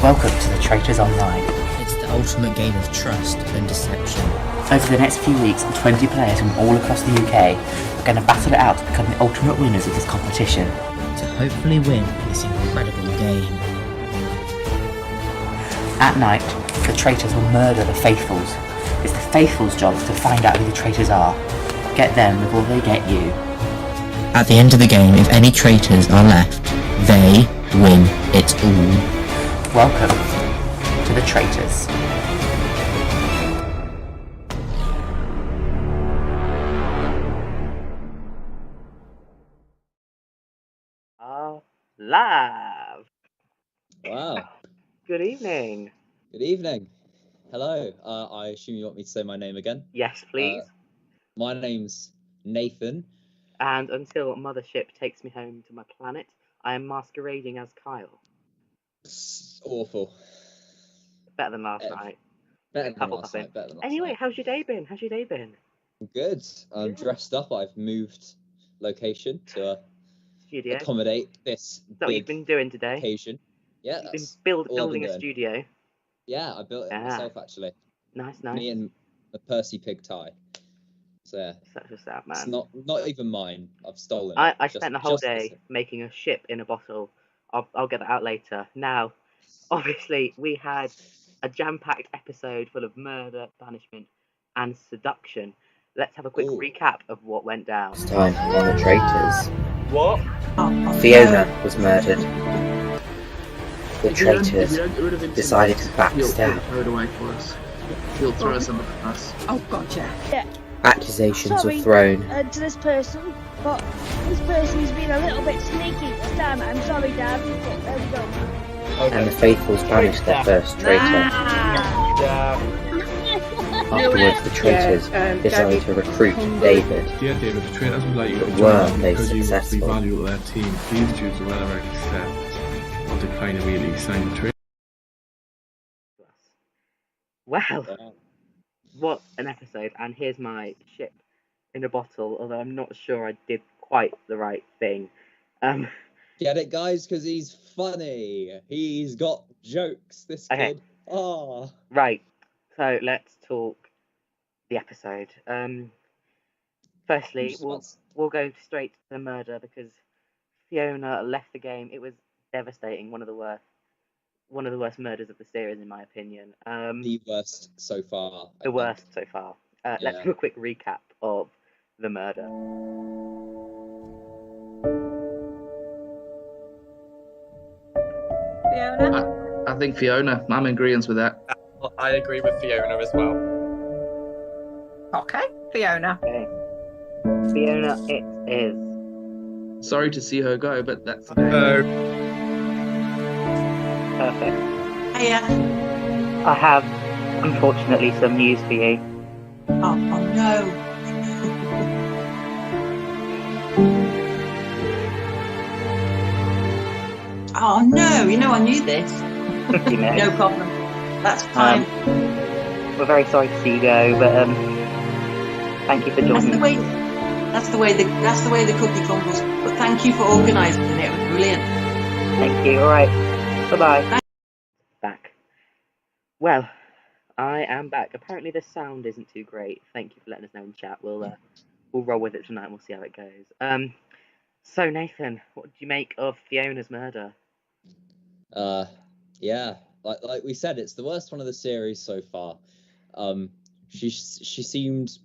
Welcome to the Traitors Online. It's the ultimate game of trust and deception. Over the next few weeks, 20 players from all across the UK are going to battle it out to become the ultimate winners of this competition. To hopefully win this incredible game. At night, the traitors will murder the faithfuls. It's the faithfuls' job to find out who the traitors are. Get them before they get you. At the end of the game, if any traitors are left, they win it all. Welcome to the Traitors. Live. Wow. Good evening. Good evening. Hello. I assume you want me to say my name again? Yes, please. My name's Nathan. And until Mothership takes me home to my planet, I am masquerading as Kyle. It's awful. Better than last night. Better than last night. Anyway, how's your day been? Good. I'm dressed up. I've moved location to Studio. accommodate this Is that what you've been doing today? occasion. Yeah, You've been that's building all a I've been doing. studio. Yeah, I built it myself actually. Nice. Me and a Percy pig tie. So yeah. Such a sad man. It's not even mine. I've stolen I it. spent the whole day making a ship in a bottle. I'll get that out later. Now, obviously, we had a jam-packed episode full of murder, banishment, and seduction. Let's have a quick recap of what went down. This time on the Traitors. What? Fiona was murdered. The Traitors decided to backstab. She'll throw us under the bus. Oh, gotcha. Yeah. Accusations were thrown. To this person, but this person's been a little bit sneaky this time. I'm sorry, Dad, but there we go. And the Faithfuls banished their first traitor. Afterwards, the Traitors decided to recruit David. Dear David, the Traitors would like you to But join were them they because you see successful? value of their team. Please choose the well-erected step or decline immediately. Sign the Traitors. Wow. What an episode. And here's my ship in a bottle, although I'm not sure I did quite the right thing. Get it, guys? Because he's funny. He's got jokes, this kid. Oh. Right. So let's talk the episode. Firstly, we'll go straight to the murder because Fiona left the game. It was devastating. One of the worst murders of the series, in my opinion. The worst so far. The worst so far. Let's do a quick recap of the murder. Fiona? I think Fiona. I'm in agreement with that. I agree with Fiona as well. Okay, Fiona. Okay. Fiona, it is. Sorry to see her go, but that's okay. Perfect. Hiya. I have, unfortunately, some news for you. Oh no. Oh no, you know I knew this. You know. No problem. That's fine. We're very sorry to see you go, but thank you for joining. That's the way the cookie crumbles. But thank you for organising it. It was brilliant. Thank you. All right. Bye-bye. Back. Well, I am back. Apparently the sound isn't too great. Thank you for letting us know in chat. We'll roll with it tonight and we'll see how it goes. So Nathan, what did you make of Fiona's murder? Yeah, like we said, it's the worst one of the series so far. She seemed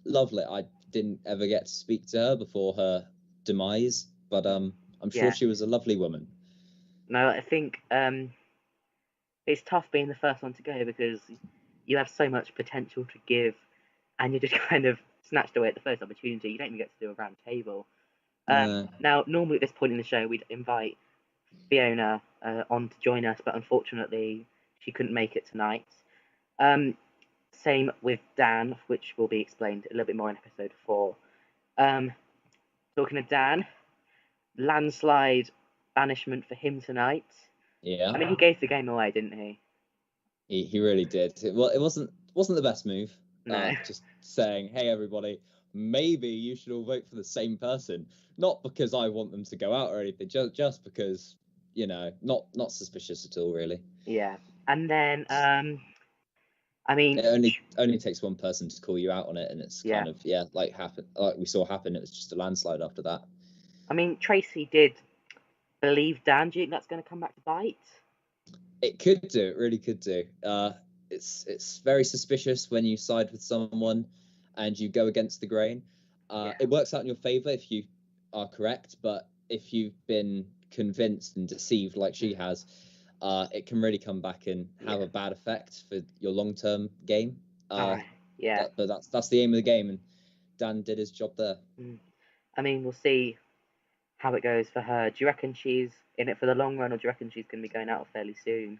lovely. I didn't ever get to speak to her before her demise, but I'm sure she was a lovely woman. No, I think it's tough being the first one to go because you have so much potential to give, and you're just kind of snatched away at the first opportunity. You don't even get to do a round table. Now, normally at this point in the show, we'd invite Fiona on to join us, but unfortunately, she couldn't make it tonight. Same with Dan, which will be explained a little bit more in episode 4. Talking to Dan, landslide banishment for him tonight. Yeah. I mean, he gave the game away, didn't he? He really did. It wasn't the best move. No. Just saying, hey everybody, maybe you should all vote for the same person. Not because I want them to go out or anything, just because, you know, not suspicious at all, really. Yeah. And then, I mean, It only takes one person to call you out on it, and it's Yeah. kind of like we saw happen. It was just a landslide after that. I mean, Tracy did believe Dan. Do you think that's going to come back to bite? It could do. It really could do. It's very suspicious when you side with someone and you go against the grain. It works out in your favor if you are correct, but if you've been convinced and deceived like she has, it can really come back and have a bad effect for your long-term game. Yeah. But that's the aim of the game, and Dan did his job there. I mean, we'll see how it goes for her. Do you reckon she's in it for the long run, or do you reckon she's going to be going out fairly soon?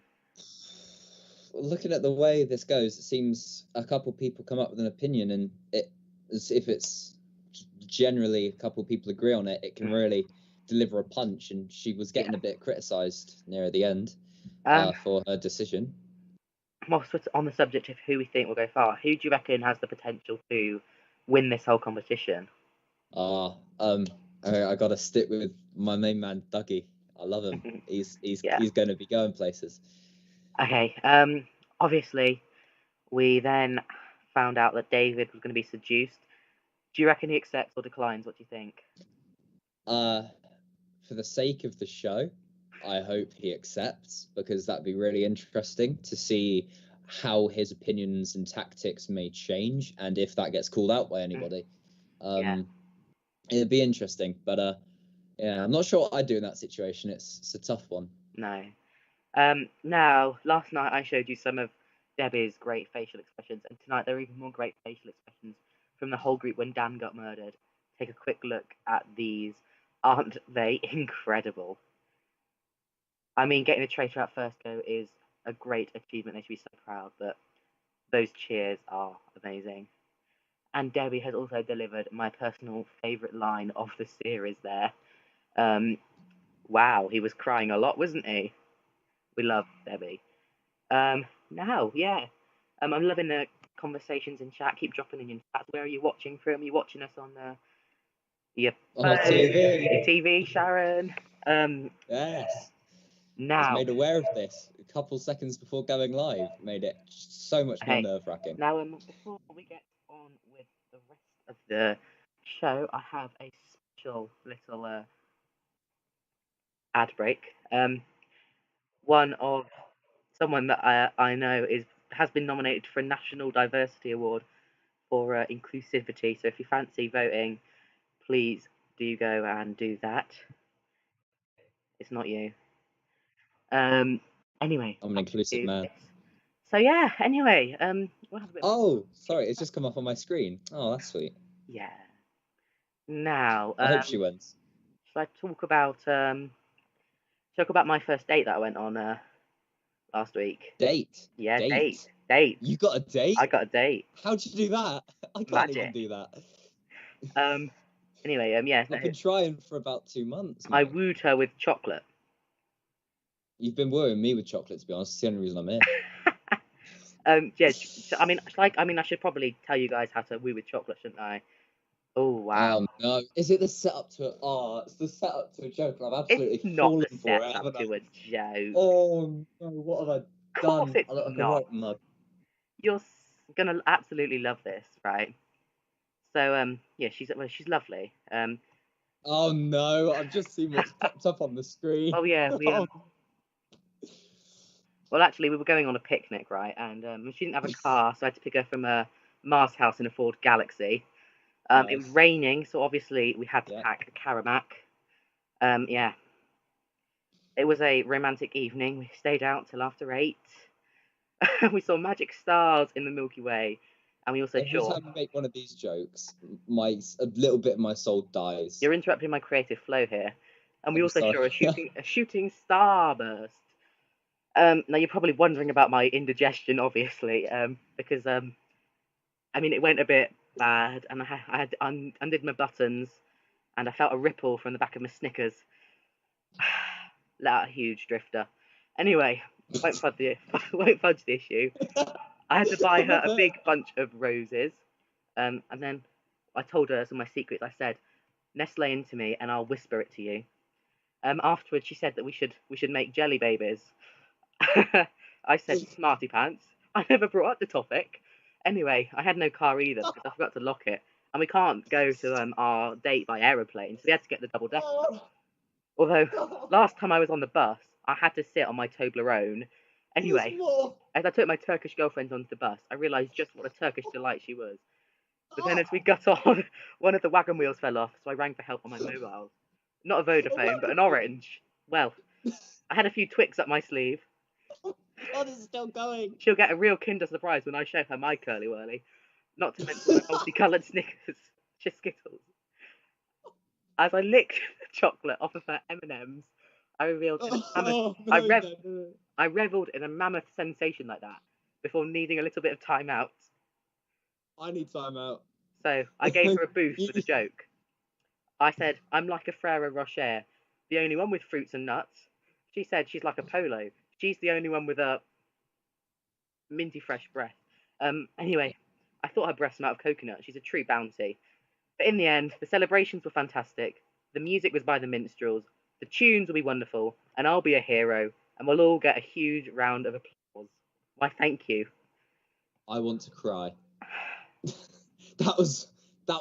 Looking at the way this goes, it seems a couple people come up with an opinion, and if it's generally a couple people agree on it, it can really deliver a punch. And she was getting a bit criticised near the end for her decision. On the subject of who we think will go far, who do you reckon has the potential to win this whole competition? I got to stick with my main man, Dougie. I love him. He's going to be going places. Okay. Obviously, we then found out that David was going to be seduced. Do you reckon he accepts or declines? What do you think? For the sake of the show, I hope he accepts, because that'd be really interesting to see how his opinions and tactics may change, and if that gets called out by anybody. It'd be interesting, but I'm not sure what I'd do in that situation. It's a tough one. No. Now, last night I showed you some of Debbie's great facial expressions, and tonight there are even more great facial expressions from the whole group when Dan got murdered. Take a quick look at these. Aren't they incredible? I mean, getting the traitor out first go is a great achievement. They should be so proud, but those cheers are amazing. And Debbie has also delivered my personal favourite line of the series there. Wow, he was crying a lot, wasn't he? We love Debbie. I'm loving the conversations in chat. Keep dropping in your chats. Where are you watching from? Are you watching us on your TV, Sharon? Yes. Now, I was made aware of this a couple seconds before going live. Made it so much more nerve-wracking. Now, before we get on with the rest of the show, I have a special little ad break. Someone that I know has been nominated for a National Diversity Award for inclusivity. So if you fancy voting, please do go and do that. It's not you. Anyway. I'm an inclusive man. So yeah. Anyway. We'll have a bit sorry, it's just come up on my screen. Oh, that's sweet. Yeah. Now. I hope she wins. Shall I talk about my first date that I went on last week? Date? Yeah, date. You got a date? I got a date. How'd you do that? I can't even do that. Anyway, yeah. I've been trying for about 2 months. I wooed her with chocolate. You've been wooing me with chocolate, to be honest. It's the only reason I'm here. I should probably tell you guys how to woo with chocolate, shouldn't I? Oh wow! No, is it the setup to it? Oh, it's the setup to a joke. I've absolutely fallen for it. It's not the setup to a joke. Oh no! What have I done? I look like a right mug. You're gonna absolutely love this, right? So yeah, she's lovely. Oh no! I've just seen what's popped up on the screen. Oh yeah, Well, actually, we were going on a picnic, right? And she didn't have a car, so I had to pick her from a Mars house in a Ford Galaxy. Nice. It was raining, so obviously we had to pack a Caramac. Yeah. It was a romantic evening. We stayed out till after 8. We saw magic stars in the Milky Way. And we also Every time you make one of these jokes, a little bit of my soul dies. You're interrupting my creative flow here. And we saw a shooting starburst. Now you're probably wondering about my indigestion, obviously, because it went a bit bad, and I had undid my buttons, and I felt a ripple from the back of my Snickers. Let out a huge drifter. Anyway, won't fudge the issue. I had to buy her a big bunch of roses, and then I told her some of my secrets. I said, "Nestle into me, and I'll whisper it to you." Afterwards, she said that we should make jelly babies. I said smarty pants. I never brought up the topic. Anyway, I had no car either because I forgot to lock it, and we can't go to our date by aeroplane, so we had to get the double decker. Although last time I was on the bus, I had to sit on my Toblerone. Anyway, as I took my Turkish girlfriend onto the bus, I realised just what a Turkish delight she was. But then as we got on, one of the wagon wheels fell off, so I rang for help on my mobile. Not a Vodafone, but an Orange. Well, I had a few Twix up my sleeve. God, it's still going. She'll get a real Kinder surprise when I show her my Curly Whirly. Not to mention my multicoloured Snickers, Skittles. As I licked the chocolate off of her M&Ms, I revealed I revelled in a mammoth sensation like that before needing a little bit of time out. I need time out. So I gave her a boost with a joke. I said, I'm like a Ferrero Rocher, the only one with fruits and nuts. She said she's like a Polo. She's the only one with a minty fresh breath. Anyway, I thought her breath smelled of coconut. She's a true bounty. But in the end, the celebrations were fantastic. The music was by the minstrels. The tunes will be wonderful, and I'll be a hero, and we'll all get a huge round of applause. Why, thank you. I want to cry. That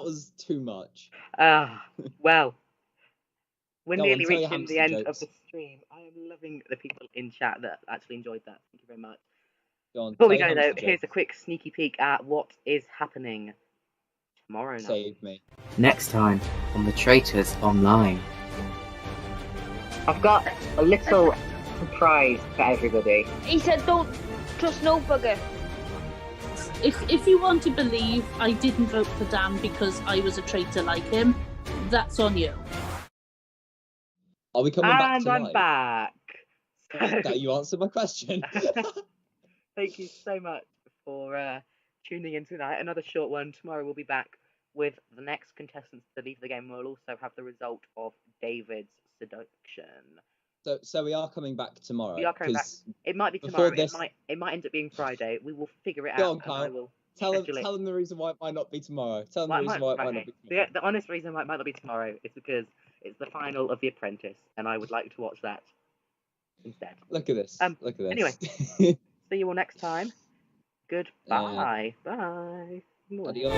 was too much. Well, we're nearly tell your reaching hamster the end jokes. of the stream. I am loving the people in chat that actually enjoyed that. Thank you very much. Go on, Before we tell go, your though, hamster here's a jokes. quick sneaky peek at what is happening tomorrow night. Save me. Next time on the Traitors Online. I've got a little surprise for everybody. He said, don't trust no bugger. If you want to believe I didn't vote for Dan because I was a traitor like him, that's on you. Are we coming back And tonight? I'm back. That you answered my question. Thank you so much for tuning in tonight. Another short one. Tomorrow we'll be back with the next contestants to leave the game. We'll also have the result of David's seduction. So we are coming back tomorrow. We are coming back. 'cause It might be before tomorrow. this- It might end up being Friday. We will figure it Go out. on, And Kyle. I will Tell schedule it. them the reason why it might not be tomorrow. Tell them Well, the reason why it might okay. not be tomorrow. The honest reason why it might not be tomorrow is because it's the final of The Apprentice, and I would like to watch that instead. Look at this. Look at this. Anyway, see you all next time. Goodbye. Bye. Adios.